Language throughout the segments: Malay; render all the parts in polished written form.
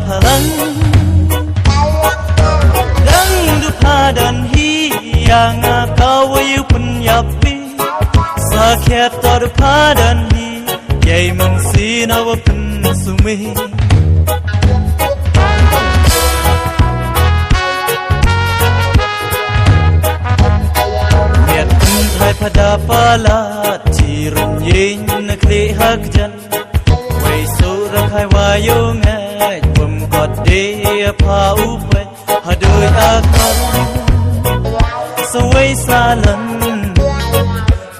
พลังดังดูพาดันฮีyang kau yu pun yapi sakit tarพาดันฮีyai mengsi naw pun sumi miat pun thai pada pala jirun yin kli hak jan wai sur khai wayo ngai pum kot de pa upe hadoi akal sawai salan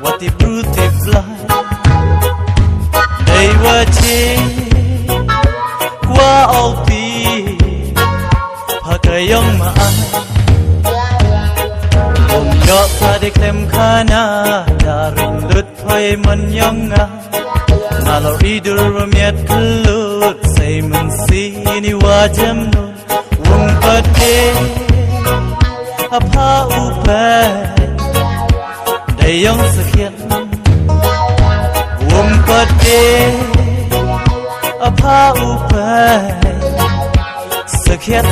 wati bruti fly dai wache kwa alpi phakayong ma om yo sa de klem khana darin lut phai man yang nga nalo idur miat klut say man si ni wa jam no wong pate apa upai dayong sakit wong pate apa upai sakit